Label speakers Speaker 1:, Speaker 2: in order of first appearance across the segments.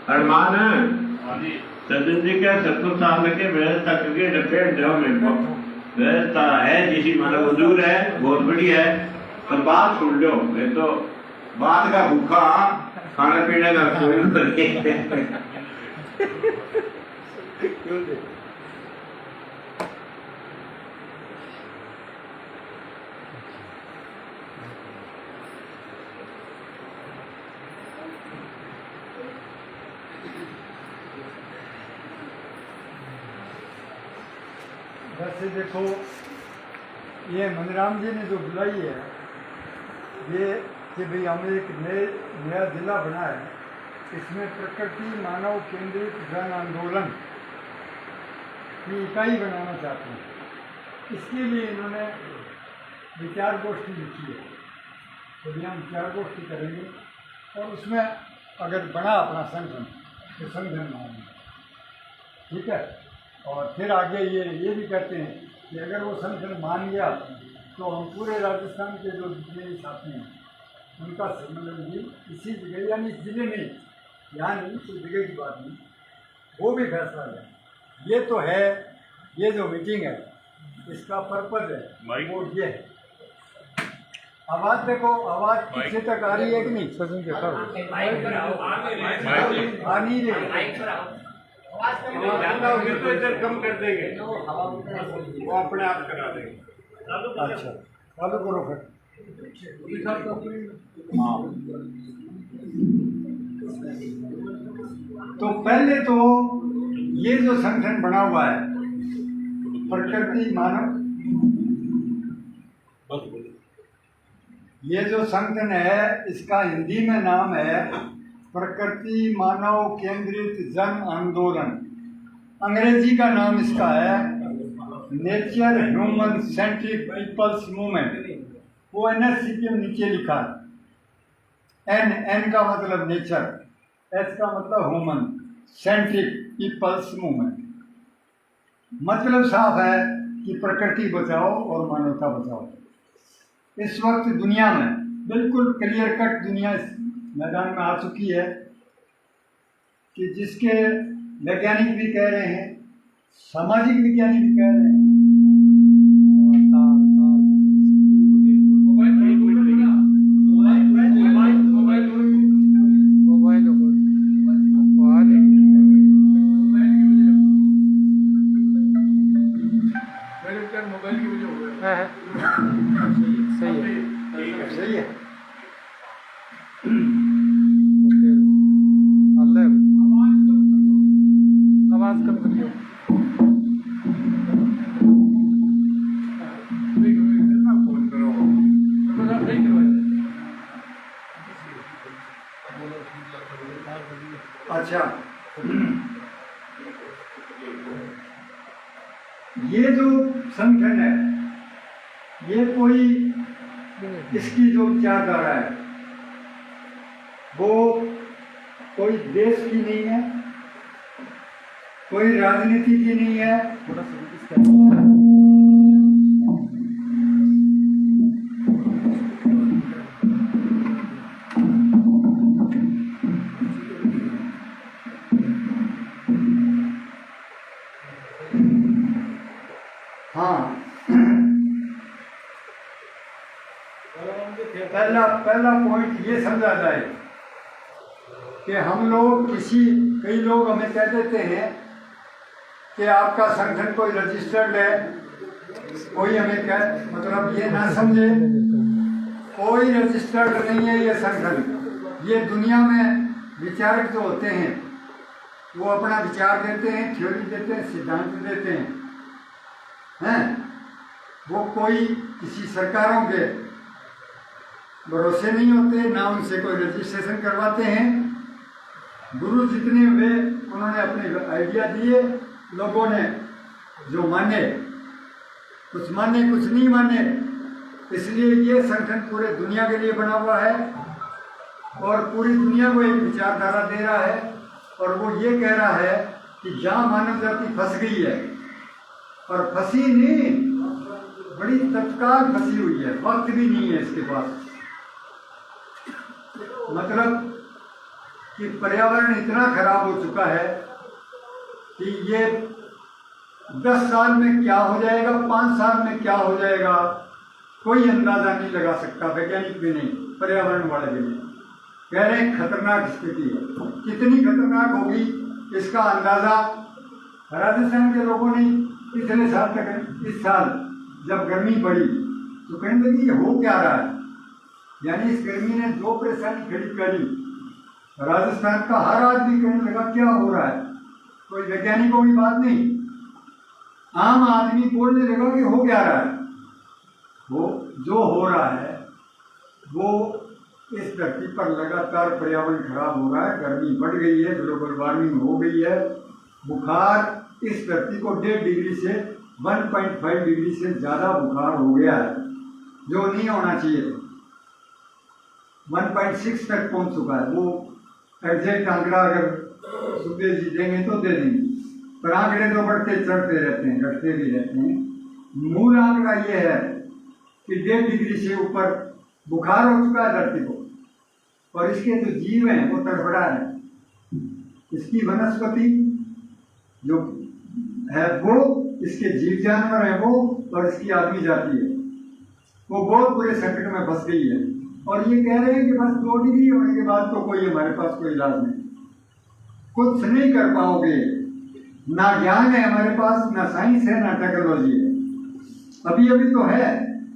Speaker 1: अरमान सज्जन जी क्या 70 साल के व्यवस्था करके डब्बे दो मेरे को व्यवस्था है जिसी मतलब हजूर है बहुत बढ़िया है पर बात सुन लो ये तो बात का भूखा खाने पीने का कोई
Speaker 2: वैसे देखो ये मनराम जी ने जो बुलाई है ये कि भाई हमें एक नया जिला बना है, इसमें प्रकृति मानव केंद्रित जन आंदोलन की इकाई बनाना चाहते हैं। इसके लिए इन्होंने विचार गोष्ठी लिखी है, तो हम विचार गोष्ठी करेंगे और उसमें अगर बना अपना संगठन तो संगठन बनाएंगे, ठीक है। और फिर आगे ये भी कहते हैं कि अगर वो संगठन मान गया तो हम पूरे राजस्थान के जो जितने भी साथी हैं उनका सम्मेलन भी इसी जगह यानी इस जिले में, यहाँ नहीं इस जगह की बात नहीं, वो भी फैसला है। ये तो है, ये जो मीटिंग है इसका पर्पज है वो ये है। आवाज़ देखो, आवाज़ पीछे तक आ रही है कि नहीं? आ नहीं रही,
Speaker 1: तो इधर कम कर देंगे वो अपने आप करा देंगे।
Speaker 2: अच्छा चालू करो फिर। हाँ तो पहले तो ये जो संगठन बना हुआ है प्रकृति मानव, ये जो संगठन है इसका हिंदी में नाम है प्रकृति मानव केंद्रित जन आंदोलन। अंग्रेजी का नाम इसका है nature human centric people's movement. वो एनएससी के नीचे लिखा है, एन का मतलब नेचर, एस का मतलब ह्यूमन, सेंट्रिक पीपल्स मूवमेंट। मतलब साफ है कि प्रकृति बचाओ और मानवता बचाओ। इस वक्त दुनिया में बिल्कुल क्लियर कट दुनिया इस मैदान में आ चुकी है कि जिसके वैज्ञानिक भी कह रहे हैं, सामाजिक विज्ञानी भी कह रहे हैं, सही है। आवाज कम करियो। अच्छा ये जो संगठन है ये कोई इसकी जो विचारधारा है वो कोई देश की नहीं है, कोई राजनीति की नहीं है, हाँ पहला पॉइंट ये समझा जाए कि हम लोग कई लोग हमें कह देते हैं कि आपका संगठन कोई रजिस्टर्ड है, कोई हमें मतलब ये ना समझे, कोई रजिस्टर्ड नहीं है ये संगठन। ये दुनिया में विचारक जो होते हैं वो अपना विचार देते हैं, थ्योरी देते हैं, सिद्धांत देते हैं, वो कोई किसी सरकारों के भरोसे नहीं होते, ना उनसे कोई रजिस्ट्रेशन करवाते हैं। गुरु जितने हुए उन्होंने अपने आइडिया दिए, लोगों ने जो माने, कुछ माने कुछ नहीं माने। इसलिए ये संगठन पूरे दुनिया के लिए बना हुआ है और पूरी दुनिया को एक विचारधारा दे रहा है और वो ये कह रहा है कि जहाँ मानव जाति फंस गई है, और फंसी नहीं, बड़ी तत्काल फंसी हुई है, वक्त भी नहीं है इसके पास। मतलब कि पर्यावरण इतना खराब हो चुका है कि ये 10 साल में क्या हो जाएगा, 5 साल में क्या हो जाएगा, कोई अंदाजा नहीं लगा सकता, वैज्ञानिक भी नहीं, पर्यावरण वाले भी नहीं। कह रहे हैं खतरनाक स्थिति है। कितनी खतरनाक होगी इसका अंदाजा राजस्थान के लोगों ने पिछले साल तक, इस साल जब गर्मी बढ़ी तो कहने लगी ये हो क्या रहा है। यानी इस गर्मी ने 2 परेशानी खड़ी करी। राजस्थान का हर आदमी कहने लगा क्या हो रहा है, कोई वैज्ञानिकों की बात नहीं, आम आदमी बोलने लगा कि हो क्या रहा है। वो जो हो रहा है वो इस धरती पर लगातार पर्यावरण खराब हो रहा है, गर्मी बढ़ गई है, ग्लोबल वार्मिंग हो गई है, बुखार इस धरती को 1.5 डिग्री से 1.5 डिग्री से ज़्यादा बुखार हो गया है, जो नहीं होना चाहिए। 1.6 तक पहुंच चुका है। वो एग्जैक्ट आंकड़ा अगर सुखदेव जी देंगे तो दे देंगे, पर आंकड़े तो बढ़ते चढ़ते रहते हैं, घटते भी रहते हैं। मूल आंकड़ा ये है कि 1.5 डिग्री से ऊपर बुखार हो चुका है धरती को, और इसके जो जीव हैं वो तड़फड़ा है। इसकी वनस्पति जो है वो, इसके जीव जानवर है वो, और इसकी आदमी जाति है वो बहुत बुरे संकट में फंस गई है। और ये कह रहे हैं कि बस 2 डिग्री होने के बाद तो कोई हमारे पास कोई इलाज नहीं, कुछ नहीं कर पाओगे, ना ज्ञान है हमारे पास, ना साइंस है, ना टेक्नोलॉजी है। अभी अभी तो है,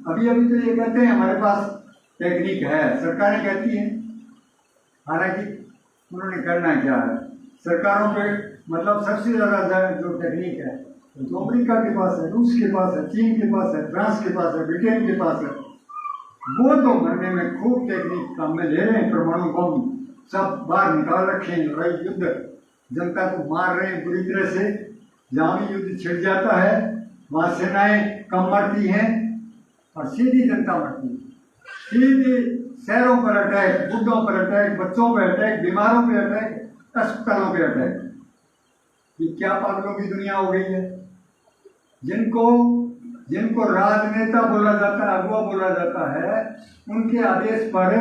Speaker 2: अभी अभी तो ये कहते हैं हमारे पास टेक्निक है, सरकारें कहती हैं, हालांकि उन्होंने करना क्या है। सरकारों पे मतलब सबसे ज़्यादा जो टेक्निक है तो अमेरिका के पास है, रूस के पास है, चीन के पास है, फ्रांस के पास है, ब्रिटेन के पास है। वो तो मरने में खूब टेक्निक काम में ले रहे हैं, परमाणु बम सब बाहर निकाल रखे हैं, लड़ाई युद्ध, जनता को मार रहे हैं बुरी तरह से। जहाँ भी युद्ध छिड़ जाता है वहाँ सेनाएं कम मरती हैं और सीधी जनता मरती है। सीधे शहरों पर अटैक, बुढ़ों पर अटैक, बच्चों पर अटैक, बीमारों पर अटैक, अस्पतालों पर अटैक। ये क्या पागलों की दुनिया हो गई है। जिनको राजनेता बोला जाता है, अगुआ बोला जाता है, उनके आदेश पर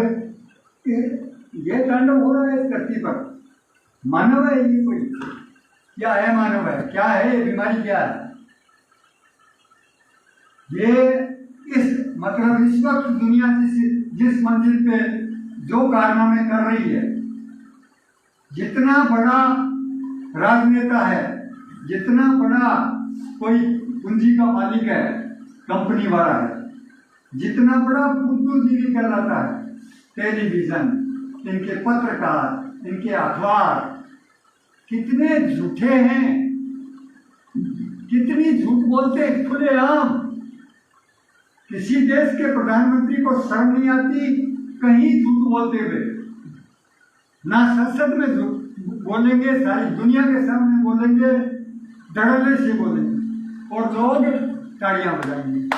Speaker 2: यह तांडव हो रहा है इस धरती पर। मानव है ये कोई? क्या है मानव है? क्या है ये बीमारी? क्या है ये? मतलब इस वक्त दुनिया जिस मंजिल पे जो कारनामे कर रही है, जितना बड़ा राजनेता है, जितना बड़ा कोई पूंजी का मालिक है, कंपनी वाला है, जितना बड़ा बुद्धिजीवी कहलाता है, टेलीविजन, इनके पत्रकार, इनके अखबार कितने झूठे हैं, कितनी झूठ बोलते हैं खुलेआम। किसी देश के प्रधानमंत्री को शर्म नहीं आती कहीं झूठ बोलते हुए। ना संसद में झूठ बोलेंगे, सारी दुनिया के सामने बोलेंगे, धड़ल्ले से बोलेंगे और लोग ताड़ियां बजाएंगे।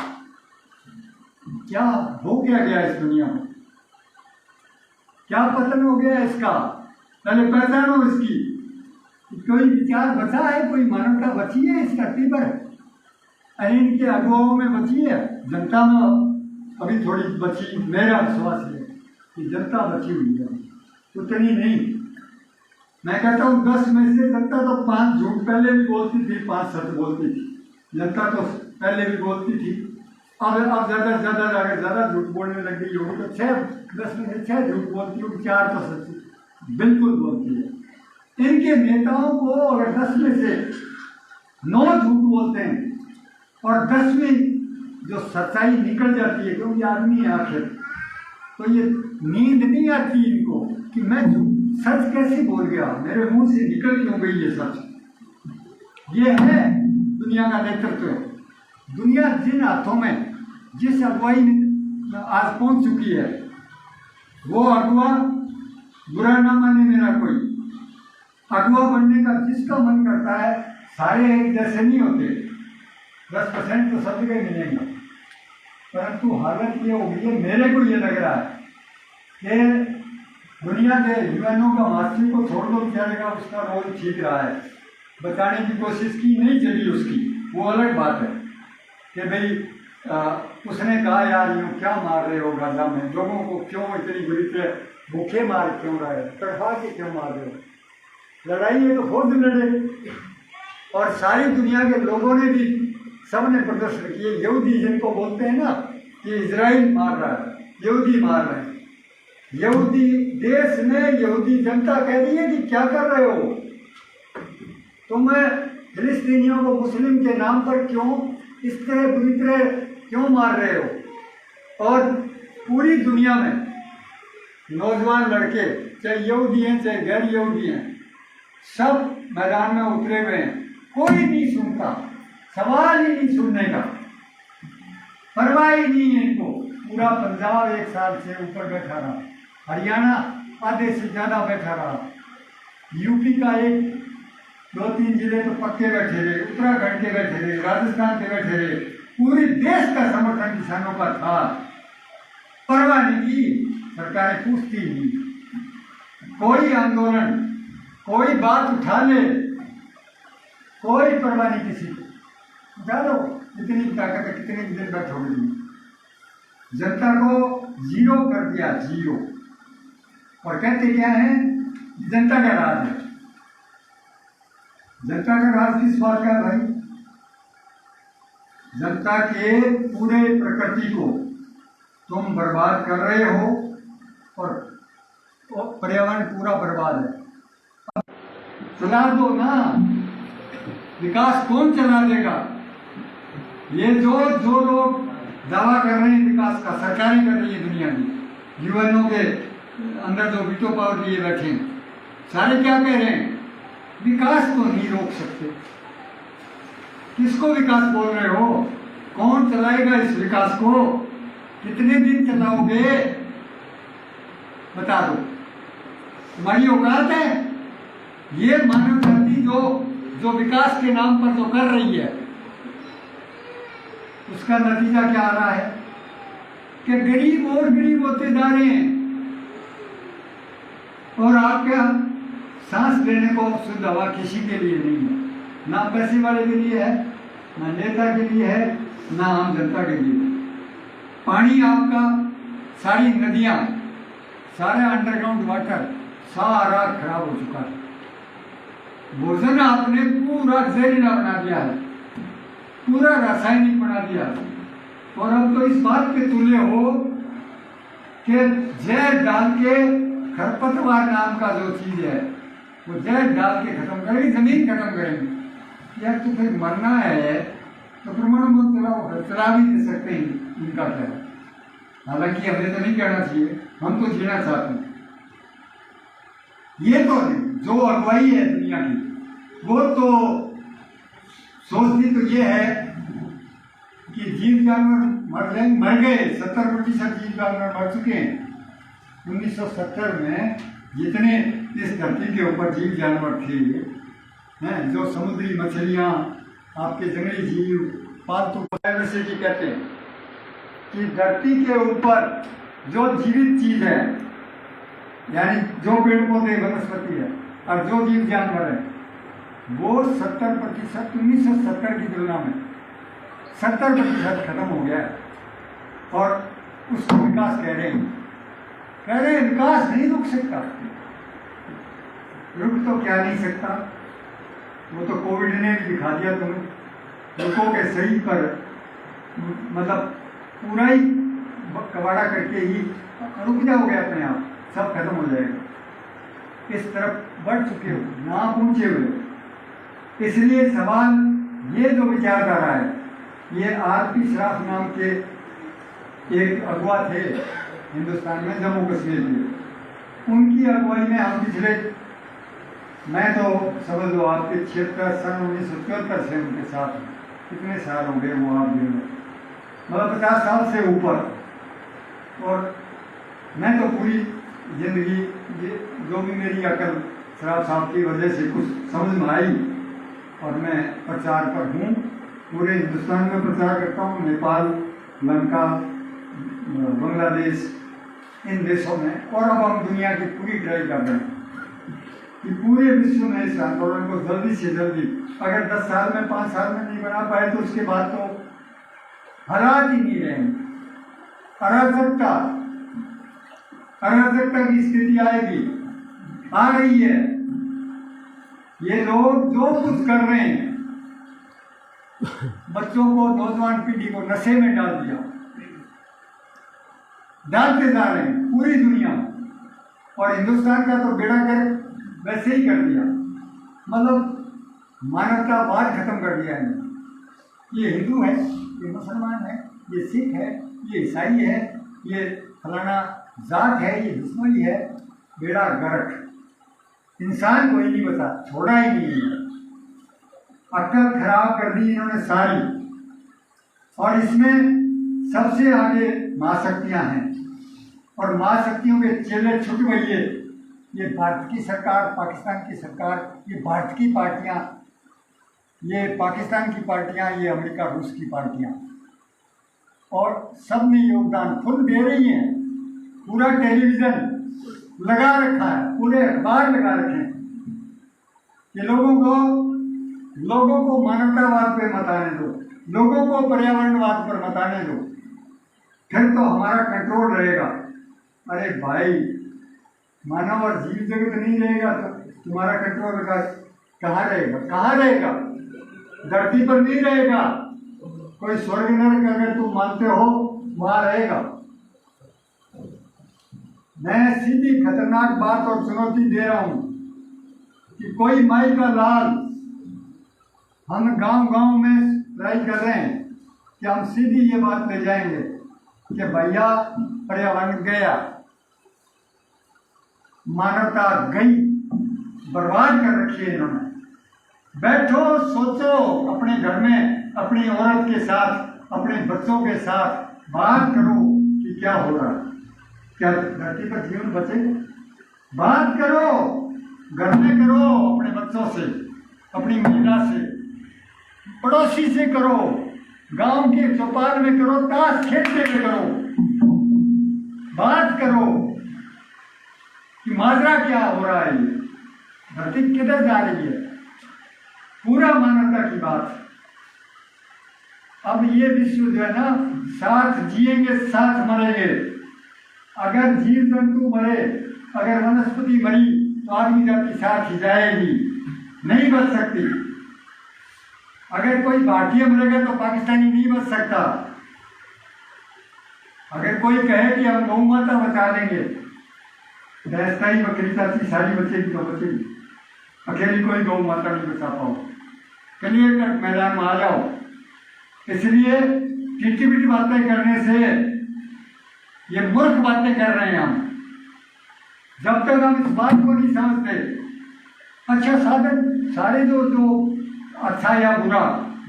Speaker 2: क्या हो गया इस दुनिया में? क्या पतन हो गया इसका? पहले पहचानो इसकी। कोई विचार बचा है, कोई मानवता बची है इस धरती पर? इनके अगुवाओं में बची है, जनता में अभी थोड़ी बची। मेरा विश्वास है कि जनता बची हुई है, उतनी नहीं। मैं कहता हूँ 10 में से जनता तो 5 झूठ पहले भी बोलती थी, 5 सच बोलती थी। जनता तो पहले भी बोलती थी, अब ज़्यादा झूठ बोलने लग गई होगी। तो 10 में से 6 झूठ बोलती होगी, 4 तो सच बिल्कुल बोलती है। इनके नेताओं को अगर 10 में से 9 झूठ बोलते हैं और 10वीं जो सच्चाई निकल जाती है, क्योंकि आदमी है आखिर, तो ये नींद नहीं आती इनको कि मैं सच कैसे बोल गया, मेरे मुंह से निकल क्यों गई ये सच। ये है दुनिया का नेतृत्व। दुनिया जिन हाथों में, जिस अगुवाई में आज पहुंच चुकी है, वो अगुआ, बुरा ना माने मेरा कोई, अगुआ बनने का जिसका मन करता है, सारे एक जैसे नहीं होते, 10% तो सब जगह मिलेंगे। परंतु हालत ये हो गई है, मेरे को ये लग रहा है कि दुनिया के यूएनओ का मास्टर को छोड़ दो बेचारे का, उसका रोल ठीक रहा है, बताने की कोशिश की नहीं चली उसकी, वो अलग बात है कि भाई उसने कहा यार यूँ क्या मार रहे हो गाजा में, लोगों को क्यों इतनी बुरी तरह भूखे मार क्यों रहे, तड़पा के क्यों मार रहे हो, लड़ाई है तो खुद लड़े। और सारी दुनिया के लोगों ने भी सबने प्रदर्शन किए, यहूदी जिनको बोलते हैं ना कि इजराइल मार रहा है, यहूदी मार रहे हैं, यहूदी देश में यहूदी जनता कह रही है कि क्या कर रहे हो तुम, फिलिस्तीनियों को मुस्लिम के नाम पर क्यों इस तरह बुरी तरह क्यों मार रहे हो। और पूरी दुनिया में नौजवान लड़के चाहे यहूदी हैं चाहे गैर यहूदी हैं सब मैदान में उतरे हुए हैं, कोई नहीं सुनता, सवाल ही नहीं सुनने का, परवाह ही नहीं है इनको। पूरा पंजाब एक साल से ऊपर बैठा रहा, हरियाणा आधे से ज़्यादा बैठा रहा, यूपी का एक 2-3 जिले तो पक्के बैठे रहे, उत्तराखंड के बैठे रहे, राजस्थान के बैठे रहे, पूरे देश का समर्थन किसानों का था, परवाह नहीं की, सरकारें पूछती नहीं, कोई आंदोलन कोई बात उठा ले, कोई परवाह नहीं किसी को, उठा लो, इतनी ताकत है, कितने दिन बैठोगे तुम, जनता को जीरो कर दिया, जीरो। और कहते क्या है, जनता का राज है, जनता का राज किस बात का भाई, जनता के पूरे प्रकृति को तुम बर्बाद कर रहे हो और पर्यावरण पूरा बर्बाद है। चला दो ना, विकास कौन चला देगा, ये जो लोग दावा कर रहे हैं विकास का, सरकारें कर रही है दुनिया की, यूएनओ के अंदर जो वीटो पावर लिए बैठे हैं, सारे क्या कह रहे हैं, विकास को नहीं रोक सकते। किसको विकास बोल रहे हो, कौन चलाएगा इस विकास को, कितने दिन चलाओगे, बता दो, तुम्हारी औकात है। ये मानव जाति जो विकास के नाम पर जो कर रही है, उसका नतीजा क्या आ रहा है कि गरीब और गरीब होते जा रहे हैं, और आप क्या, सांस लेने को शुद्ध हवा किसी के लिए नहीं है, ना पैसे वाले के लिए है, ना नेता के लिए है, ना आम जनता के लिए। पानी आपका, सारी नदियां, सारे अंडरग्राउंड वाटर सारा खराब हो चुका है, भोजन आपने पूरा जहरीला बना दिया है, पूरा रासायनिक बना दिया, और अब तो इस बात पे तुले हो कि जहर डाल के, खरपतवार नाम का जो चीज है वो जहर डाल के खत्म करेंगे, जमीन खत्म करेंगे। यार तो फिर मरना है तो परमाणु बम चला भी दे सकते हैं, इनका क्या है, हालांकि हमें तो नहीं कहना चाहिए, हम तो जीना चाहते हैं। ये तो जो अगुवाई है दुनिया की, वो तो सोचती तो ये है कि जीव जानवर मर गए, 70% जीव जानवर मर चुके हैं। 1970 में जितने इस धरती के ऊपर जीव जानवर थे हैं, जो समुद्री मछलियाँ, आपके जंगली जीव, पालतू बायोडायवर्सिटी कहते हैं कि धरती के ऊपर जो जीवित चीज है, यानी जो पेड़ पौधे वनस्पति है और जो जीव जानवर है, वो 70% 1970 की तुलना में 70% खत्म हो गया है। और उसको विकास कह रहे हैं, विकास नहीं रुक सकता, रुक तो क्या नहीं सकता, वो तो कोविड ने भी दिखा दिया तुम्हें, रुको के सही पर मतलब पूरा ही कबाड़ा करके ही रुक जाओगे अपने आप, सब खत्म हो जाएगा। इस तरफ बढ़ चुके हो, ना पहुंचे हुए। इसलिए सवाल ये जो विचारधारा है, ये आरपी श्राफ नाम के एक अगुवा थे हिंदुस्तान में, जम्मू कश्मीर के, उनकी अगुवाई में हम पिछले, मैं तो समझ लो आपके 1974 से उनके साथ, कितने साल हो गए वो, आप मतलब 50 साल से ऊपर। और मैं तो पूरी जिंदगी ये जो भी मेरी अकल श्राफ साहब की वजह से कुछ समझ में आई, और मैं प्रचार पर हूँ, पूरे हिंदुस्तान में प्रचार करता हूँ, नेपाल, लंका, बांग्लादेश, इन देशों में, और अब हम दुनिया की पूरी ट्राई कर रहे हैं कि पूरे विश्व में इस आंदोलन को जल्दी से जल्दी, अगर 10 साल में 5 साल में नहीं बना पाए तो उसके बाद तो हालात ही नहीं रहेंगे। अराजकता की स्थिति आएगी, आ रही है। ये लोग जो कुछ कर रहे हैं, बच्चों को, नौजवान पीढ़ी को नशे में डाल दिया, डालते जा रहे हैं पूरी दुनिया में, और हिंदुस्तान का तो बेड़ा कर वैसे ही कर दिया। मतलब मानवतावाद खत्म कर दिया है। ये हिंदू है, ये मुसलमान है, ये सिख है, ये ईसाई है, ये फलाना जात है, ये बिश्नोई है, बेड़ा गर्क। इंसान कोई नहीं बचा, छोड़ा ही नहीं है। अक्ल खराब कर दी इन्होंने सारी, और इसमें सबसे आगे महाशक्तियां हैं, और महाशक्तियों के चेले छुट गई है। ये भारत की सरकार, पाकिस्तान की सरकार, ये भारत की पार्टियां, ये पाकिस्तान की पार्टियां, ये अमेरिका रूस की पार्टियां, और सब में योगदान फुल दे रही हैं। पूरा टेलीविजन लगा रखा है, पूरे अखबार लगा रखे हैं कि लोगों को मानवतावाद पे मत आने दो, लोगों को पर्यावरणवाद पर मत आने दो, फिर तो हमारा कंट्रोल रहेगा। अरे भाई, मानव और जीव जगत नहीं रहेगा तो तुम्हारा कंट्रोल कहाँ रहेगा? कहाँ रहेगा? धरती पर नहीं रहेगा। कोई स्वर्ग नरक अगर तुम मानते हो वहां रहेगा। मैं सीधी खतरनाक बात और चुनौती दे रहा हूं कि कोई माई का लाल, हम गांव में ट्राई कर रहे हैं कि हम सीधी ये बात ले जाएंगे कि भैया पर्यावरण गया, मानवता गई, बर्बाद कर रखी है इन्होंने। बैठो, सोचो, अपने घर में अपनी औरत के साथ, अपने बच्चों के साथ बात करो कि क्या हो रहा है, क्या धरती पर जीवन बचेगा? बात करो, घर में करो, अपने बच्चों से, अपनी महिला से, पड़ोसी से करो, गांव के चौपाल में करो, ताश खेलते हुए करो, बात करो कि माजरा क्या हो रहा है, ये धरती किधर जा रही है। पूरा मानवता की बात। अब ये विश्व जो है ना, साथ जिएंगे साथ मरेंगे। अगर जीव जंतु मरे, अगर वनस्पति मरी तो आदमी जाति साथ ही जाएगी, नहीं बच सकती। अगर कोई भारतीय मरेगा तो पाकिस्तानी नहीं बच सकता। अगर कोई कहे कि हम गौ माता बचा देंगे, भैंसताई बकरी चाची सारी बचेगी तो बचेगी, अकेली कोई गौ माता नहीं बचा पाओ। चलिए मैदान में आ जाओ। इसलिए टीटी पिटी बातें करने से, ये मूर्ख बातें कर रहे हैं हम। जब तक हम इस बात को नहीं समझते, अच्छा साधन सारे जो अच्छा या बुरा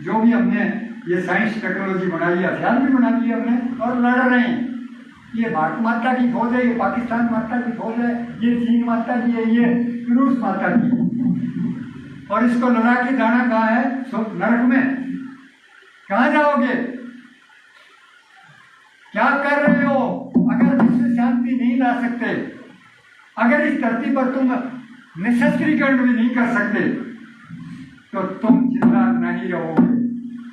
Speaker 2: जो भी हमने ये साइंस टेक्नोलॉजी बनाई है, हथियार भी बना दिए हमने और लड़ रहे हैं। ये भारत माता की फौज है, ये पाकिस्तान माता की फौज है, ये चीन माता की है, ये रूस माता की, और इसको लड़ा के जाना कहाँ है? नरक में। कहाँ जाओगे? क्या कर रहे हो? अगर विश्व शांति नहीं ला सकते, अगर इस धरती पर तुम निशस्त्रीकरण भी नहीं कर सकते, तो तुम जिंदा नहीं रहोगे।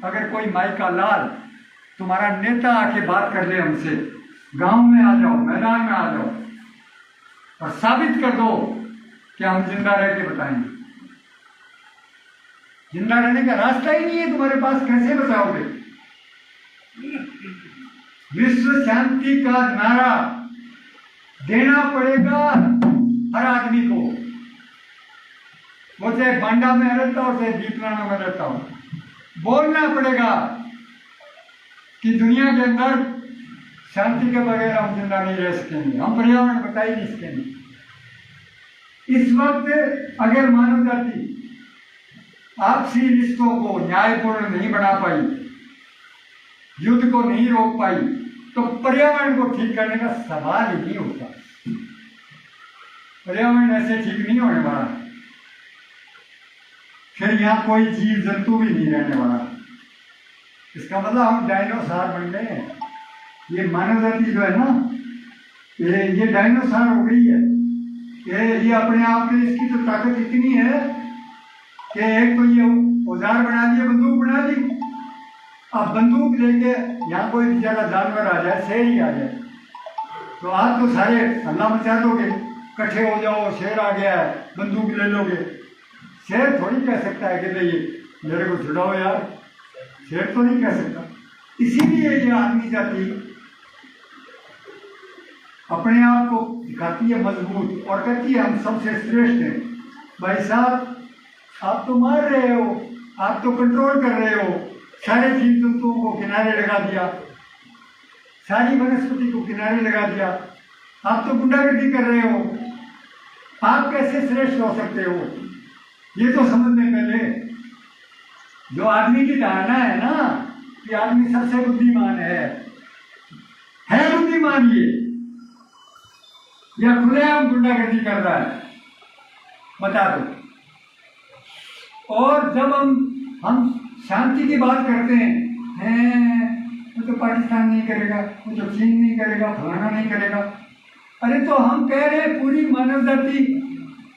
Speaker 2: अगर कोई माई का लाल, तुम्हारा नेता आके बात कर ले हमसे, गांव में आ जाओ, मैदान में आ जाओ और साबित कर दो कि हम जिंदा रह के बताएंगे। जिंदा रहने का रास्ता ही नहीं है तुम्हारे पास, कैसे बताओगे? विश्व शांति का नारा देना पड़ेगा हर आदमी को, वो चाहे बांडा में रहता हो, चाहे दीपराना में रहता हो। बोलना पड़ेगा कि दुनिया के अंदर शांति के बगैर हम जिंदा नहीं रह सकेंगे, हम पर्यावरण बचा ही नहीं सकेंगे। इस वक्त अगर मानव जाति आपसी रिश्तों को न्यायपूर्ण नहीं बना पाई, युद्ध को नहीं रोक पाई, तो पर्यावरण को ठीक करने का सवाल ही नहीं होता। पर्यावरण ऐसे ठीक नहीं होने वाला, फिर यहाँ कोई जीव जंतु भी नहीं रहने वाला। इसका मतलब हम डायनोसॉर बन गए हैं। ये मानव जाति जो है ना, ये डायनासोर हो गई है। ये अपने आप में इसकी तो ताकत इतनी है कि एक तो ये औजार बना दिए, बंदूक बना दी। अब बंदूक लेके यहाँ कोई बेचारा जानवर आ जाए, शेर ही आ जाए, तो आप तो सारे हल्ला मचा दोगे, इकट्ठे हो जाओ, शेर आ गया है, बंदूक ले लोगे। शेर थोड़ी कह सकता है कि भाई मेरे को छुड़ाओ यार, शेर तो नहीं कह सकता। इसीलिए ये आदमी जाति अपने आप को दिखाती है मजबूत और कहती है हम सबसे श्रेष्ठ हैं। भाई साहब, आप तो मार रहे हो, आप तो कंट्रोल कर रहे हो, सारे जीव जंतुओं को किनारे लगा दिया, सारी वनस्पति को किनारे लगा दिया, आप तो गुंडागर्दी कर रहे हो, आप कैसे श्रेष्ठ हो सकते हो? ये तो समझ में पहले जो आदमी की धारणा है ना कि आदमी सबसे बुद्धिमान है बुद्धिमान ये या खुलेआम गुंडागर्दी कर रहा है, बता दो। और जब हम शांति की बात करते हैं वो तो पाकिस्तान नहीं करेगा, वो तो चीन नहीं करेगा, फलाना नहीं करेगा। अरे तो हम कह रहे हैं पूरी मानव जाति,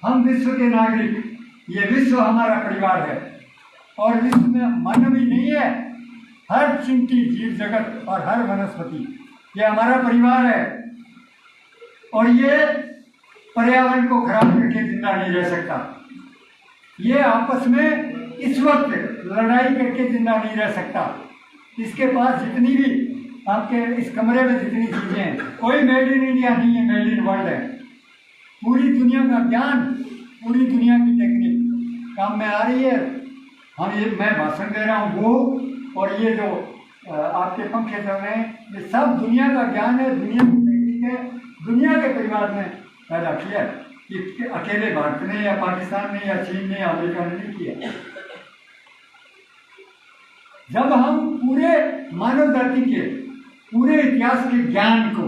Speaker 2: हम विश्व के नागरिक, ये विश्व हमारा परिवार है और विश्व में मानव ही नहीं है, हर चिंटी जीव जगत और हर वनस्पति ये हमारा परिवार है। और ये पर्यावरण को खराब करके जिंदा नहीं रह सकता, ये आपस में इस वक्त लड़ाई करके जिंदा नहीं रह सकता। इसके पास जितनी भी आपके इस कमरे में जितनी चीजें हैं, कोई मेड इन इंडिया नहीं है, मेड इन वर्ल्ड है। पूरी दुनिया का ज्ञान, पूरी दुनिया की टेक्निक काम में आ रही है। मैं भाषण दे रहा हूँ वो, और ये जो आपके पंखे चल रहे हैं, ये सब दुनिया का ज्ञान है, दुनिया की टेक्निक है, दुनिया के परिवार ने पैदा किया। ये अकेले भारत ने या पाकिस्तान ने या चीन ने या अमेरिका ने नहीं किया। जब हम पूरे मानव जाति के पूरे इतिहास के ज्ञान को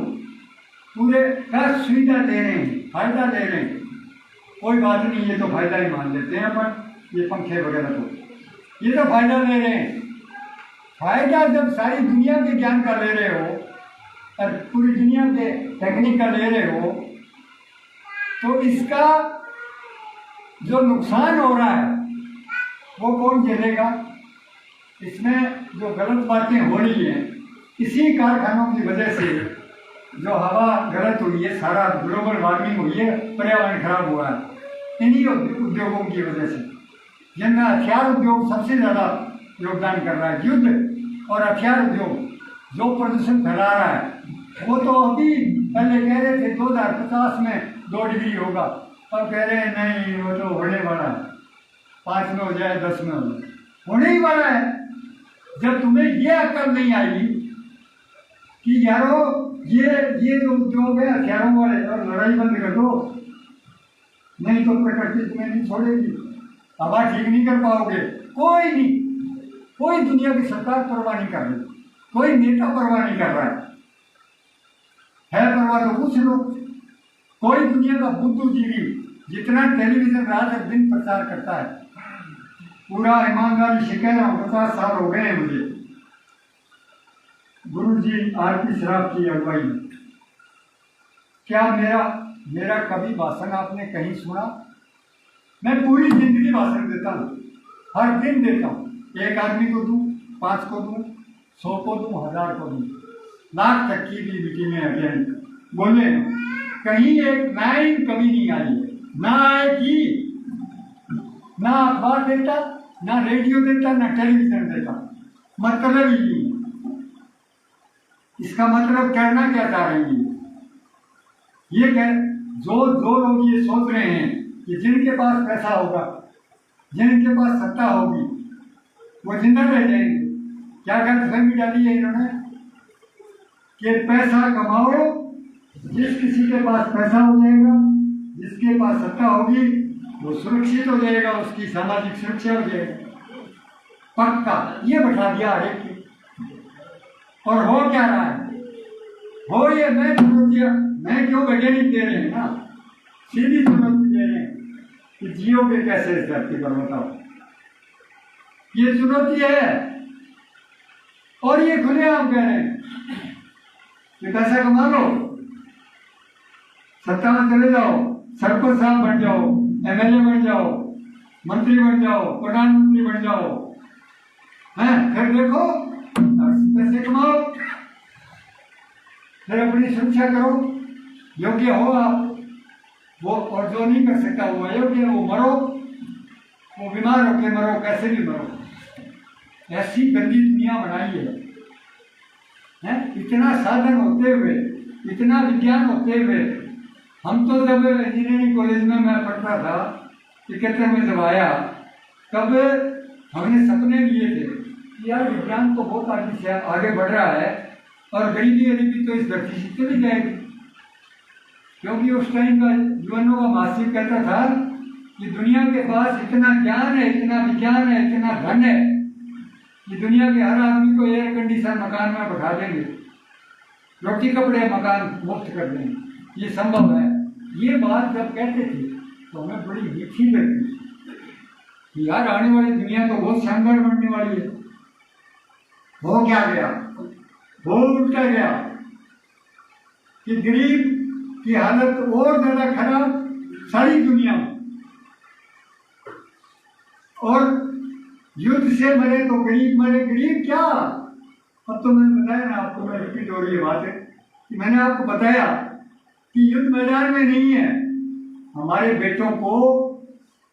Speaker 2: पूरे का सुविधा दे रहे हैं, फायदा दे रहे हैं, कोई बात नहीं, ये तो फायदा ही मान लेते हैं अपन, ये पंखे वगैरह तो ये तो फायदा ले रहे हैं। फायदा जब सारी दुनिया के ज्ञान का ले रहे हो और पूरी दुनिया के टेक्निक का ले रहे हो, तो इसका जो नुकसान हो रहा है वो कौन झेलेगा? इसमें जो गलत बातें हो रही हैं, इसी कारखानों की वजह से जो हवा गलत हुई है, सारा ग्लोबल वार्मिंग हुई है, पर्यावरण खराब हुआ है, इन्हीं उद्योगों की वजह से, जिनमें हथियार उद्योग सबसे ज़्यादा योगदान कर रहा है। युद्ध और हथियार उद्योग जो प्रदूषण फैला रहा है, वो तो अभी पहले कह रहे थे 2050 में 2 डिग्री होगा, अब कह रहे हैं नहीं, वो तो होने वाला है, 5 में हो जाए, 10 में हो जाए, होने ही वाला है। जब तुम्हें ये अक्ल नहीं आई कि यारो ये जो उद्योग है हथियारों वाले, और लड़ाई बंद कर दो, नहीं तो प्रकृति तुम्हें नहीं छोड़ेगी, हवा ठीक नहीं कर पाओगे। कोई नहीं, कोई दुनिया की सरकार परवाह नहीं कर रही, कोई नेता परवाह नहीं कर रहा है परवाह तो पूछ लो। कोई दुनिया का बुद्धिजीवी जितना टेलीविजन रात और दिन प्रचार करता है, पूरा ईमानदारी से कह रहा हूँ, 50 साल हो गए हैं मुझे गुरुजी आरपी श्राफ की अगुवाई में। क्या मेरा कभी भाषण आपने कहीं सुना? मैं पूरी जिंदगी भाषण देता हूँ, हर दिन देता हूँ। 1 आदमी को दूँ, 5 को दूँ, 100 को दूँ, 1000 को दूँ, लाख तक की भी मीटिंग में अगेन बोले, कहीं एक लाइन कभी नहीं आई, ना आएगी। ना अखबार देता, ना रेडियो देता, ना टेलीविजन देता, मतलब ही नहीं। इसका मतलब कहना क्या चाह रही है? ये जो लोग ये सोच रहे हैं कि जिनके पास पैसा होगा, जिनके पास सत्ता होगी, वो जिंदा रह जाएंगे। क्या गलतफहमी डाली है इन्होंने कि पैसा कमाओ, जिस किसी के पास पैसा हो जाएगा, जिसके पास सत्ता होगी, वो सुरक्षित हो जाएगा, उसकी सामाजिक सुरक्षा हो जाएगी, पक्का। ये बैठा दिया हर एक की। और हो क्या रहा है? हो ये मैं क्यों वैज्ञानिक दे रहे हैं ना, सीधी चुनौती दे रहे हैं कि जियोगे कैसे इस धरती पर, बताओ। ये चुनौती है और ये खुले आप कह रहे हैं कि पैसा कमा लो, सत्ता में चले जाओ, सरपंच साहब बन जाओ, एमएलए बन जाओ, मंत्री बन जाओ, प्रधानमंत्री बन जाओ, हैं? फिर देखो पैसे कमाओ, फिर अपनी सुरक्षा करो, योग्य हो आप। वो और जो नहीं कर सकता वो अयोग्य, वो मरो, वो बीमार होके मरो, कैसे भी मरो। ऐसी गंदी दुनिया बनाई है? इतना साधन होते हुए, इतना विज्ञान होते हुए, हम तो जब इंजीनियरिंग कॉलेज में मैं पढ़ता था, 71 में जब आया, तब हमने सपने लिए थे कि यार विज्ञान तो बहुत आगे बढ़ रहा है और गरीबी गरीबी तो इस धरती से चली जाएगी। क्योंकि उस टाइम का यूएनओ का महासचिव कहता था कि दुनिया के पास इतना ज्ञान है, इतना विज्ञान है, इतना धन है कि दुनिया के हर आदमी को एयर कंडीशन मकान में बैठा देंगे, रोटी कपड़े मकान मुफ्त कर देंगे, ये संभव है। ये बात जब कहते थे तो हमें बड़ी मीठी लगी कि यार आने वाली दुनिया तो बहुत शानदार बनने वाली है। हो क्या गया? वो उल्टा गया कि गरीब की हालत और ज्यादा खराब सारी दुनिया में, और युद्ध से मरे तो गरीब मरे। गरीब क्या? अब तो मैंने बताया ना आपको, मैं रिपीट हो रही है बात है कि मैंने आपको बताया कि युद्ध मैदान में नहीं है। हमारे बेटों को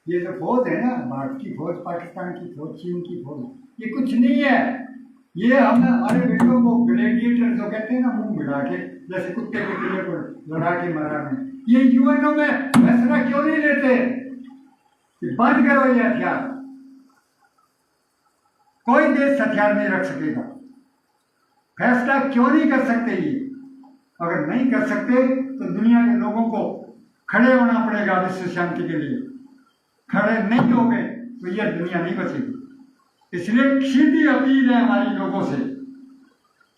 Speaker 2: ये जो फौज है ना, भारत की फौज, पाकिस्तान की फौज, चीन की फौज, ये कुछ नहीं है। ये हम हमारे बेटों को ग्लेडिएटर जो कहते हैं ना, मुंह भिड़ा के, जैसे कुत्ते के पिल्ले को लड़ा के मारा में, ये यूएनओ में फैसला क्यों नहीं लेते कि बंद करो ये हथियार? कोई देश हथियार नहीं रख सकेगा। फैसला क्यों नहीं कर सकते ये? अगर नहीं कर सकते तो दुनिया के लोगों को खड़े होना पड़ेगा विश्व शांति के लिए। खड़े नहीं होंगे तो यह दुनिया नहीं बचेगी। इसलिए सीधी अपील है हमारी लोगों से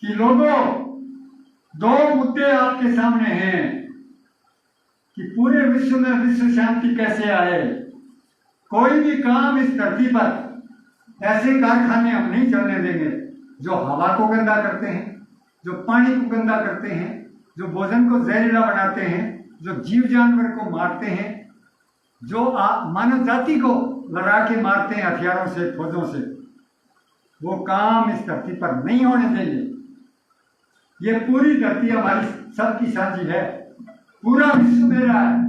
Speaker 2: कि लोगों, दो मुद्दे आपके सामने हैं कि पूरे विश्व में विश्व शांति कैसे आए। कोई भी काम इस धरती पर, ऐसे कारखाने हम नहीं चलने देंगे जो हवा को गंदा करते हैं, जो पानी को गंदा करते हैं, जो भोजन को जहरीला बनाते हैं, जो जीव जानवर को मारते हैं, जो मानव जाति को लड़ा के मारते हैं हथियारों से, फौजों से। वो काम इस धरती पर नहीं होने देंगे। ये पूरी धरती हमारी सबकी साझी है, पूरा विश्व मेरा है।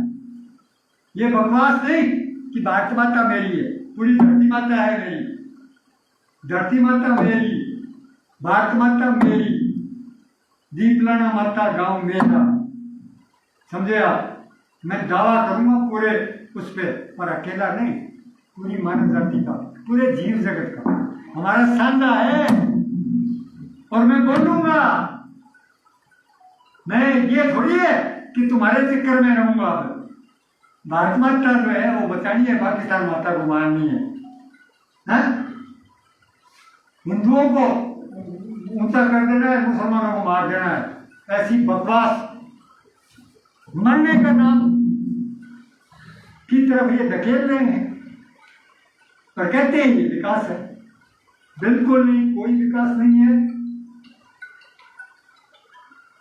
Speaker 2: ये बकवास नहीं कि भारत माता मेरी है, पूरी धरती माता है मेरी। धरती माता मेरी, भारत माता मेरी, दीपलाना माता गांव मेरा। समझे आप? मैं दावा करूंगा पूरे उस पर अकेला नहीं, पूरी मानव जाति का, पूरे जीव जगत का हमारा सांदा है। और मैं बोलूंगा, मैं ये थोड़ी है कि तुम्हारे चक्कर में रहूंगा। भारत माता जो है वो बचानी है, पाकिस्तान माता को मारनी है? हिंदुओं को ऊंचा कर देना है, मुसलमानों को मार देना है। ऐसी बकवास मरने का नाम की तरफ ये धकेल रहे हैं और कहते हैं ये विकास है। बिल्कुल नहीं, कोई विकास नहीं है।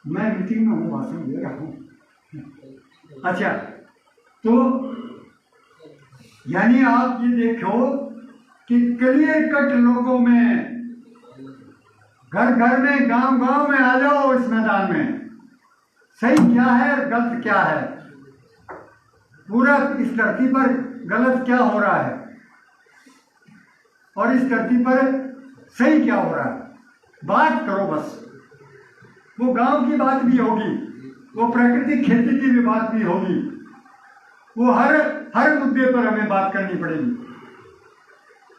Speaker 2: मैं मीटिंग में हूँ, भाषण दे रहा हूँ। अच्छा, तो यानी आप ये देखो कि क्लियर कट लोगों में, घर घर में, गांव गांव में आ जाओ इस मैदान में। सही क्या है और गलत क्या है, पूरा इस धरती पर गलत क्या हो रहा है और इस धरती पर सही क्या हो रहा है, बात करो बस। वो गांव की बात भी होगी, वो प्राकृतिक खेती की भी बात भी होगी, वो हर मुद्दे पर हमें बात करनी पड़ेगी।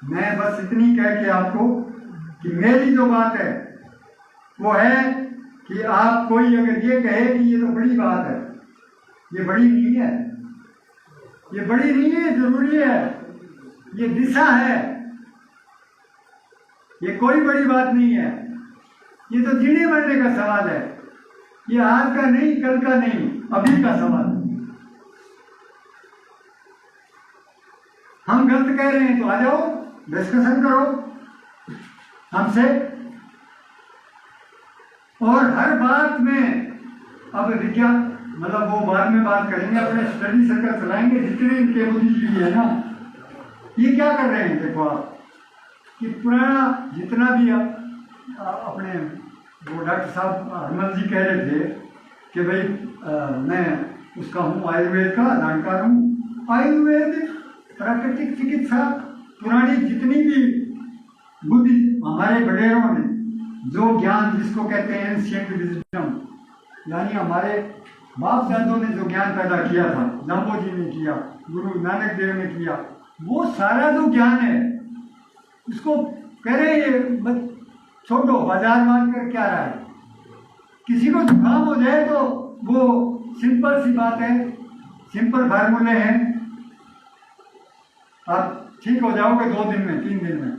Speaker 2: मैं बस इतनी कह के आपको कि मेरी जो बात है वो है कि आप कोई अगर ये कहे कि ये तो बड़ी बात है, ये बड़ी नहीं है, ये बड़ी नहीं है, जरूरी है, ये दिशा है, ये कोई बड़ी बात नहीं है। ये तो जीने मरने का सवाल है। ये आज का नहीं, कल का नहीं, अभी का सवाल है। हम गलत कह रहे हैं तो आ जाओ, डिस्कशन करो हमसे। और हर बात में अब विज्ञान मतलब वो बाद में बात करेंगे, अपने स्टडी सर्कल चलाएंगे जितने इनके बुद्धिजीवी है ना। ये क्या कर रहे हैं देखो आप, कि पुराना जितना भी अपने वो डॉक्टर साहब हरमल जी कह रहे थे कि भाई मैं उसका हूँ, आयुर्वेद का जानकार हूँ। आयुर्वेद प्राकृतिक चिकित्सा पुरानी जितनी भी बुद्धि हमारे बड़ेरों ने जो ज्ञान जिसको कहते हैं एंशिएंट विजडम, यानी हमारे बाप दादों ने जो ज्ञान पैदा किया था, जाम्बो जी ने किया, गुरु नानक देव ने किया, वो सारा जो ज्ञान है उसको कह रहे ये छोड़ो, बाजार मान कर क्या रहा है। किसी को जुकाम हो जाए तो वो सिंपल सी बात है, सिंपल फार्मूले हैं, आप ठीक हो जाओगे 2 दिन में 3 दिन में।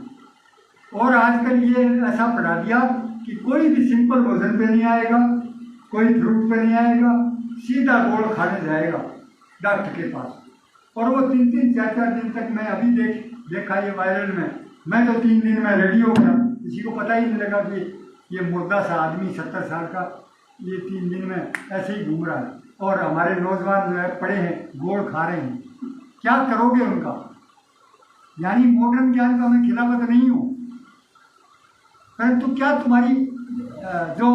Speaker 2: और आजकल ये ऐसा पढ़ा दिया कि कोई भी सिंपल भोजन पे नहीं आएगा, कोई फ्रूट पे नहीं आएगा, सीधा गोल खाने जाएगा डॉक्टर के पास। और वो 3-3 4-4 दिन तक, मैं अभी देखा ये वायरल में, मैं तो 3 दिन में रेडी हो गया, किसी को पता ही नहीं लगा कि ये मुर्दा सा आदमी 70 साल का ये 3 दिन में ऐसे ही घूम रहा है। और हमारे नौजवान जो है पड़े हैं, गोल खा रहे हैं, क्या करोगे उनका। यानी मॉडर्न ज्ञान का मैं खिलाफत नहीं हूँ, परंतु क्या तुम्हारी जो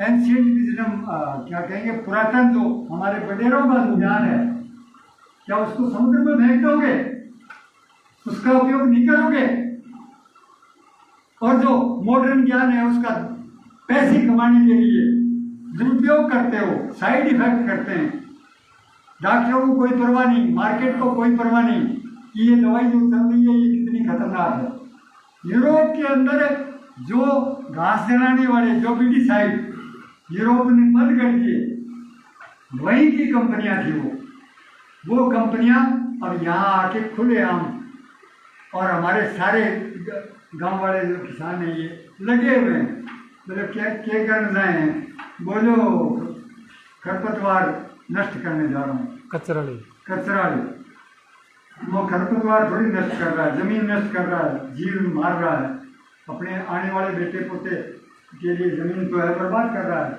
Speaker 2: एंशिएंट विजडम क्या कहेंगे, पुरातन जो हमारे बडेरों का जो ज्ञान है, क्या उसको समुद्र में फेंक दोगे, उसका उपयोग नहीं करोगे। और जो मॉडर्न ज्ञान है उसका पैसे कमाने के लिए दुरुपयोग करते हो, साइड इफेक्ट करते हैं। डॉक्टरों को कोई परवाह नहीं, मार्केट को कोई परवाह नहीं कि ये दवाई जो चल रही है ये कितनी खतरनाक है। यूरोप के अंदर जो घास जलाने वाले जो पेस्टिसाइड यूरोप ने बंद कर दिए, वहीं की कंपनियां थी वो कंपनियां अब यहाँ आके खुलेआम, और हमारे सारे गांव वाले जो किसान हैं ये लगे हुए हैं, मतलब क्या करने जाए हैं, बोलो खरपतवार नष्ट करने जा रहा हूँ, कचरा वो खरपतवार थोड़ी नष्ट कर रहा है, जमीन नष्ट कर रहा है, जीव मार रहा है, अपने आने वाले बेटे पोते के लिए जमीन तो है बर्बाद कर रहा है।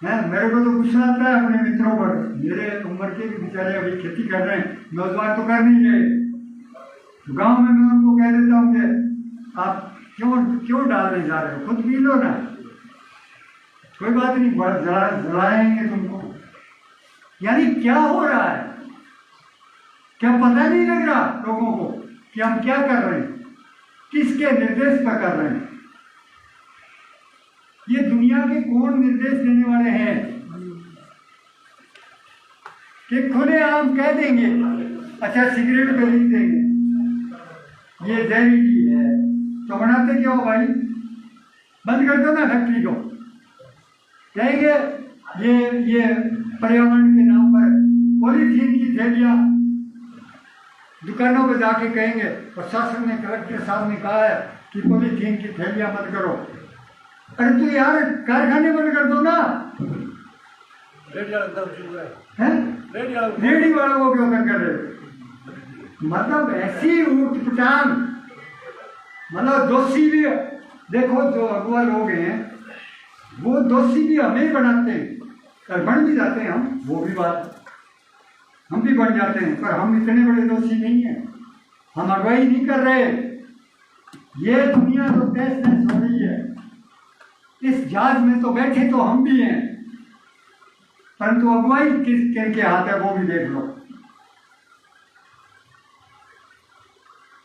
Speaker 2: मेरे को तो गुस्सा आता है अपने मित्रों पर, मेरे उम्र के भी बेचारे अभी खेती कर रहे हैं, नौजवान तो कर नहीं रहे। गांव में मैं उनको कह देता हूँ कि आप क्यों डालने जा रहे हो, खुद पी लो ना, कोई बात नहीं, जलाएंगे तुमको। यानी क्या हो रहा है, क्या पता नहीं लग रहा लोगों को कि हम क्या कर रहे हैं, किसके निर्देश पर कर रहे हैं। ये दुनिया के कौन निर्देश देने वाले हैं कि खुलेआम कह देंगे, अच्छा सिगरेट पे लिख देंगे ये जहरीली है, तो बनाते क्यों भाई, बंद कर दो ना फैक्ट्री को। कहेंगे ये पर्यावरण के नाम पर पॉलीथीन की थैलियां दुकानों पे जाके कहेंगे, प्रशासन ने, कलेक्टर साहब ने कहा है कि पॉलीथीन की थैलियां बंद करो। अरे तो यार कारखाने बंद कर दो ना, रेडी वालों को क्यों बंद कर रहे। मतलब ऐसी ऊट पटांग, मतलब दोषी भी देखो, जो अगुआ लोग हैं वो दोषी भी हमें ही बनाते हैं, और बन भी जाते हैं हम, वो भी बात, हम भी बन जाते हैं, पर हम इतने बड़े दोषी नहीं हैं, हम अगुवाई नहीं कर रहे। ये दुनिया तो तहस नहस हो रही है, इस जहाज में तो बैठे तो हम भी हैं, परंतु अगुवाई किनके हाथ है वो भी देख लो।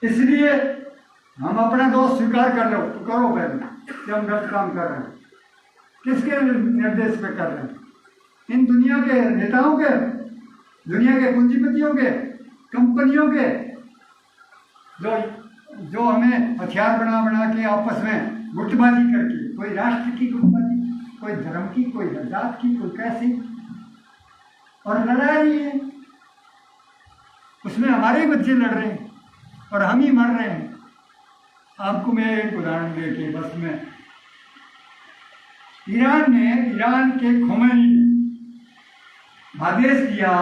Speaker 2: इसलिए हम अपना दोष स्वीकार कर लो तो करो पहले कि हम गलत काम कर रहे हैं, किसके निर्देश पे कर रहे हैं, इन दुनिया के नेताओं के, दुनिया के पूंजीपतियों के, कंपनियों के, जो हमें हथियार बना के आपस में गुटबाजी करके, कोई राष्ट्र की गुटबाजी, कोई धर्म की, कोई जात की, कोई कैसी, और लड़ा रही है, उसमें हमारे ही बच्चे लड़ रहे हैं और हम ही मर रहे हैं। आपको मैं एक उदाहरण देके बस में, ईरान के खोमेनी ने आदेश दिया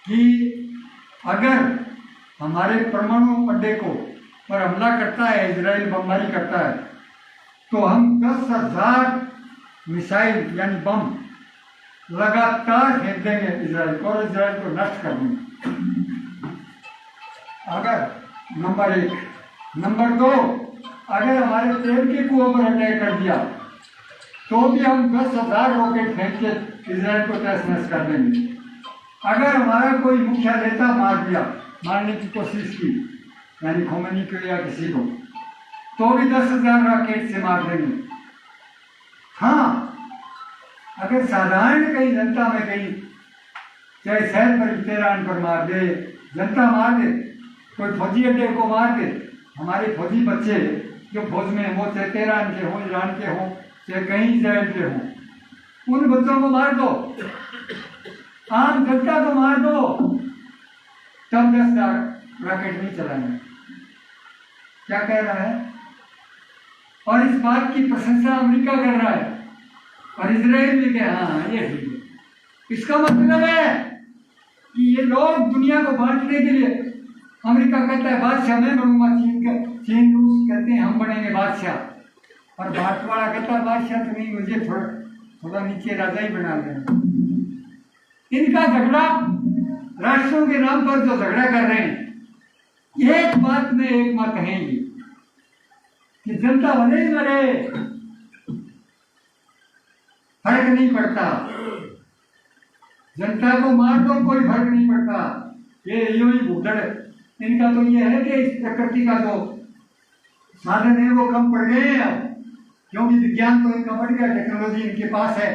Speaker 2: कि अगर हमारे परमाणु अड्डे को पर हमला करता है, इजराइल बमबारी करता है, तो हम 10,000 मिसाइल यानी बम लगातार फेंक देंगे इजराइल को और इजराइल को नष्ट कर देंगे। अगर नंबर 1, नंबर 2, अगर हमारे तेल के कुओं पर अटैक कर दिया तो भी हम 10,000 रॉकेट फेंक के इजराइल को तहस नहस कर देंगे। अगर हमारा कोई मुखिया नेता मारने की कोशिश की, यानी खोमेनी को या किसी को, तो भी 10,000 रॉकेट से मार देंगे। हाँ, अगर साधारण कहीं जनता में कहीं चाहे शहर पर तेहरान पर मार दे, जनता मार दे, कोई फौजी अड्डे को मार दे, हमारे फौजी बच्चे जो फौज में हो, चाहे तेहरान के हों, ईरान के हों, चाहे कहीं इजराइल के हों, उन बच्चों को मार दो, आम जनता को मार दो, तब 10,000 रॉकेट नहीं चलाएंगे। क्या कह रहा है? और इस बात की प्रशंसा अमेरिका कर रहा है और इजराइल भी कह हाँ ये ठीक है। इसका मतलब है कि ये लोग दुनिया को बांटने के लिए, अमेरिका कहता है बादशाह मैं बनूंगा, चीन रूस कहते हैं हम बनेंगे बादशाह, और बांटवाड़ा कहता है बादशाह तो नहीं, मुझे थोड़ा नीचे राजा ही बना देना। इनका झगड़ा राष्ट्रों के नाम पर जो झगड़ा कर रहे हैं, एक बात में एक मत है ये कि जनता भले ही मरे, फर्क नहीं पड़ता, जनता को मार दो कोई फर्क नहीं पड़ता। ये यूं ही भुगदड़ इनका तो ये है कि इस प्रकृति का जो साधन है वो कम पड़ गए हैं अब, क्योंकि विज्ञान तो इनका बढ़ गया, टेक्नोलॉजी इनके पास है,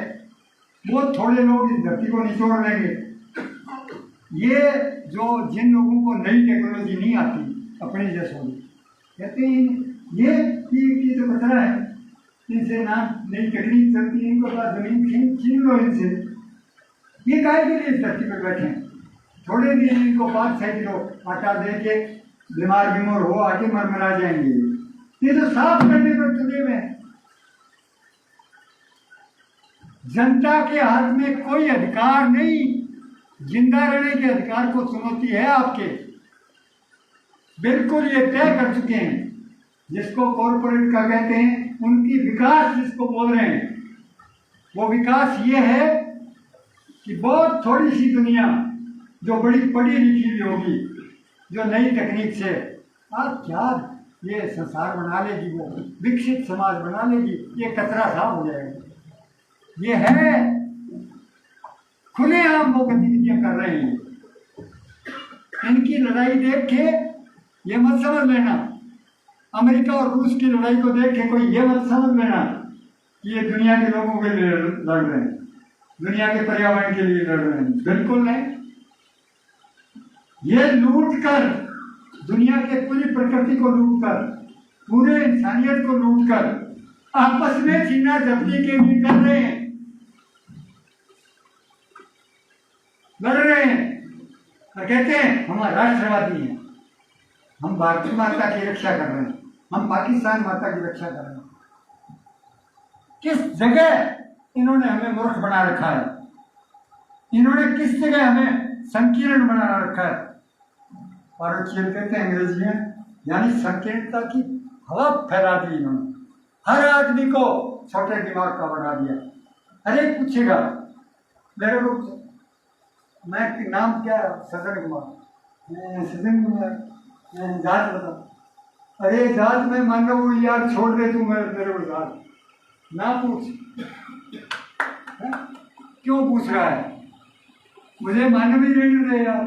Speaker 2: वो थोड़े लोग इस धरती को निचोड़ लेंगे। ये जो जिन लोगों को नई टेक्नोलॉजी नहीं आती अपने जैसों में, कहते हैं ये तो खतरा है, इनसे ना नई टेक्निक चलती है, इनको पास जमीन छीन लो इनसे, ये काहे के लिए इस धरती पर बैठे हैं? थोड़े दिन इनको 5-6 किलो आटा दे के बीमार हो आके मरमरा जाएंगे। ये तो साफ करने पर तुले में जनता के हाथ में कोई अधिकार नहीं, जिंदा रहने के अधिकार को चुनौती है आपके, बिल्कुल ये तय कर चुके हैं। जिसको कॉर्पोरेट का कहते हैं, उनकी विकास जिसको बोल रहे हैं, वो विकास ये है कि बहुत थोड़ी सी दुनिया जो बड़ी पढ़ी लिखी भी होगी, जो नई तकनीक से आप क्या ये संसार बना लेगी, वो विकसित समाज बना लेगी, ये कचरा साफ हो जाएगा। ये है खुलेआम वो गतिविधियां कर रहे हैं। इनकी लड़ाई देख के ये मत समझ लेना, अमेरिका और रूस की लड़ाई को देख के कोई ये मत समझ लेना कि ये दुनिया के लोगों के लिए लड़ रहे हैं, दुनिया के पर्यावरण के लिए लड़ रहे हैं। बिल्कुल नहीं, ये लूट कर, दुनिया के पूरी प्रकृति को लूट कर, पूरे इंसानियत को लूट कर आपस में छीना झपटी के लिए कर रहे हैं, लड़ रहे हैं और कहते हैं हम राष्ट्रवादी हैं, हम भारतीय माता की रक्षा कर रहे हैं, हम पाकिस्तान माता की रक्षा कर रहे हैं। किस जगह इन्होंने हमें मूर्ख बना रखा है, इन्होंने किस जगह हमें संकीर्ण बना रखा है। और कहते हैं अंग्रेजी में, यानी संकीर्णता की हवा फैला दी इन्होंने, हर आदमी को छोटे दिमाग का बना दिया। अरे पूछेगा मेरे को, मैं नाम क्या है? सजन कुमार। सजन कुमार जात बता। अरे जात में मान लो यार छोड़ दे तू, मेरे को जात ना पूछ। है? क्यों पूछ रहा है? मुझे मानव ही रहने दे यार,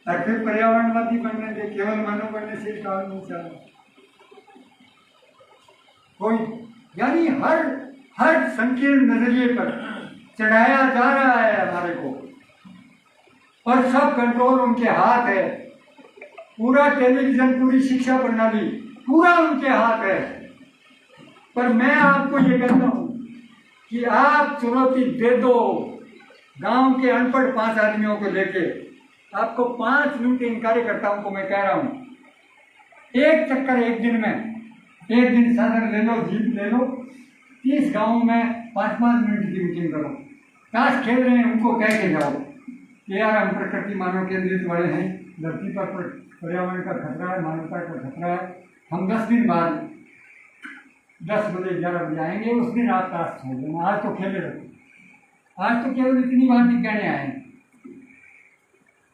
Speaker 2: और फिर पर्यावरणवादी बनने दे, केवल मानव बनने से काम नहीं चला कोई। यानी हर संकीर्ण नजरिए पर चढ़ाया जा रहा है हमारे को, और सब कंट्रोल उनके हाथ है। पूरा टेलीविजन, पूरी शिक्षा प्रणाली, पूरा उनके हाथ है। पर मैं आपको ये कहता हूं कि आप चुनौती दे दो गांव के अनपढ़ 5 आदमियों को लेके, आपको 5 मिनट इन कार्यकर्ताओं को मैं कह रहा हूं, एक चक्कर एक दिन में, एक दिन साधन ले लो, जीप ले लो, 30 गाँव में 5-5 मिनट की मीटिंग करो, ताश खेल रहे हैं उनको कह के जाओ कि यार हम प्रकृति मानव केंद्रित वाले हैं, धरती पर पर्यावरण का खतरा है, मानवता का खतरा है, हम 10 दिन बाद 10 बजे 11 बजे आएंगे, उस दिन आप ताश खेल लेना, आज तो खेले रहो, आज तो केवल इतनी बात ही कहने आए हैं।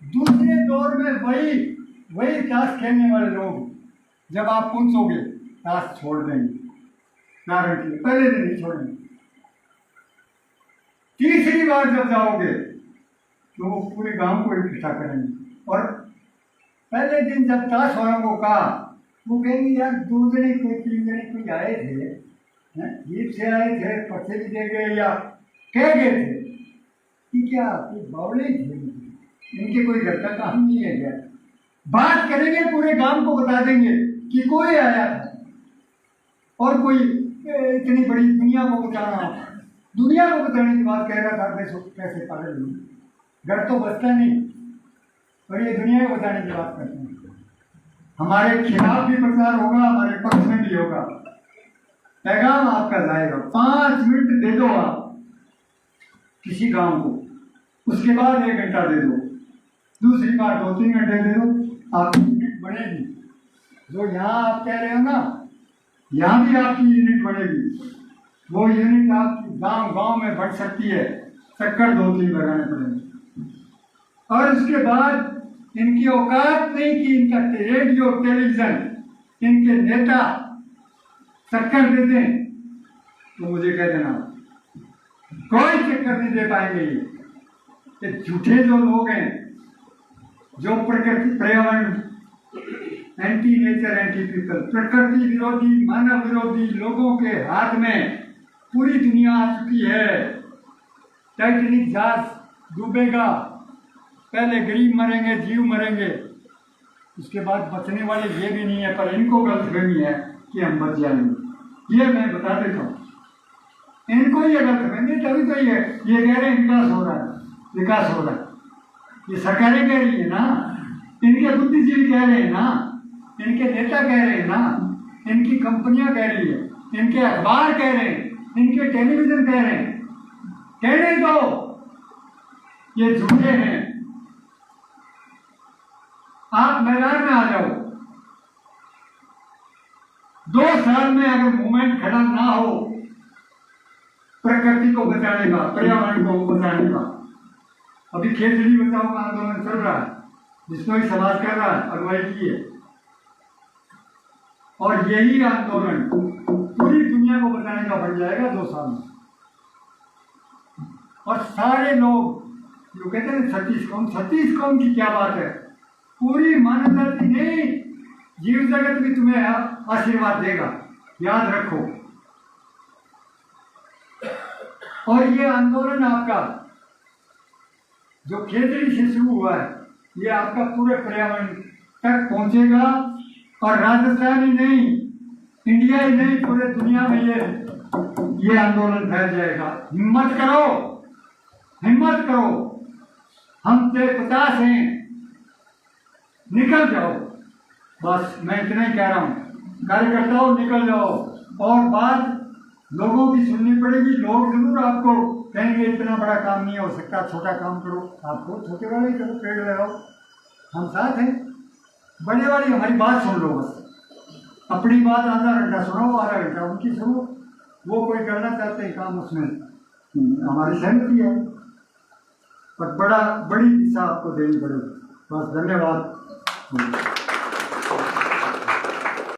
Speaker 2: दूसरे दौर में वही ताश खेलने वाले लोग जब आप पहुंचोगे ताश छोड़ देंगे, गारंटी, पहले दिन नहीं छोड़ेंगे। तीसरी बार जब जाओगे तो वो पूरे गांव को इकट्ठा करेंगे, और पहले दिन जब ताश वालों को कहा, वो कहेंगे यार 2 जने कोई 3 जने कोई आए थे, जीप से आए थे, पर्चे भी दे गए या कह गए थे कि क्या कोई बावले थे, इनके कोई घर का काम नहीं है क्या? बात करेंगे, पूरे गांव को बता देंगे कि कोई आया था, और कोई इतनी बड़ी दुनिया को बताना, दुनिया को बताने की बात कह रहा था। कैसे पागल नहीं, घर तो बचता नहीं, और ये दुनिया को बताने की बात करते हैं। हमारे खिलाफ भी प्रचार होगा, हमारे पक्ष में भी होगा, पैगाम आपका जाएगा। 5 मिनट दे दो आप किसी गांव को, उसके बाद 1 घंटा दे दो, दूसरी बार 2-3 घंटे दे दो, आपकी यूनिट बढ़ेगी। जो यहाँ आप कह रहे हो ना, यहाँ भी आपकी यूनिट बढ़ेगी। वो यूनिट आपकी गांव में बढ़ सकती है, चक्कर 2-3 लगाने पड़ेंगे। और उसके बाद इनकी औकात नहीं कि इनका रेडियो टेलीविजन, इनके नेता चक्कर दे दें तो मुझे कह देना, कोई चक्कर नहीं दे पाएंगे। ये झूठे जो लोग हैं, जो प्रकृति पर्यावरण एंटी नेचर एंटी पीपल, प्रकृति विरोधी मानव विरोधी लोगों के हाथ में पूरी दुनिया आ चुकी है। टाइटैनिक जहाज डूबेगा, पहले गरीब मरेंगे, जीव मरेंगे, उसके बाद बचने वाले ये भी नहीं है, पर इनको गलतफहमी है कि हम बच जाएंगे। ये मैं बता देता हूँ, इनको ये गलतफहमी, तभी तो ये कह रहे हैं विकास हो रहा है, विकास हो रहा है। ये सरकारें कह रही है ना, इनके बुद्धिजीवी कह रहे हैं ना, इनके नेता कह रहे हैं ना, इनकी कंपनियां कह रही है, इनके अखबार कह रहे हैं, इनके टेलीविजन कह रहे हैं। कहने दो, ये झूठे हैं। आप मैदान में आ जाओ। 2 साल में अगर मूवमेंट खड़ा ना हो प्रकृति को बचाने का, पर्यावरण को बचाने का, अभी खेतड़ी बचाओ का आंदोलन चल रहा है, जिसको ही समाज कर रहा है, अगुवाई की है, और यही आंदोलन पूरी दुनिया को बचाने का बन जाएगा 2 साल में। और सारे लोग जो कहते हैं 36 कौम की क्या बात है, पूरी मानवता की नहीं, जीव जगत भी तुम्हें आशीर्वाद देगा, याद रखो। और ये आंदोलन आपका जो खेतड़ी से शुरू हुआ है, ये आपका पूरे पर्यावरण तक पहुंचेगा, और राजस्थान ही नहीं, इंडिया ही नहीं, पूरे दुनिया में ये आंदोलन फैल जाएगा। हिम्मत करो, हिम्मत करो, हम 50 हैं, निकल जाओ। बस मैं इतना ही कह रहा हूँ, कार्यकर्ताओं निकल जाओ। और बात लोगों की सुननी पड़ेगी। लोग जरूर आपको कहेंगे इतना बड़ा काम नहीं हो सकता, छोटा काम करो। आपको छोटे वाले करो, पेड़ लगाओ, हम साथ हैं। बड़े वाली हमारी बात सुन लो, बस अपनी बात आधा घंटा सुनो, आधा घंटा उनकी सुनो। वो कोई करना चाहते हैं काम, उसमें हमारी सहमति है, पर बड़ी दिशा आपको देनी पड़ेगी। बस धन्यवाद।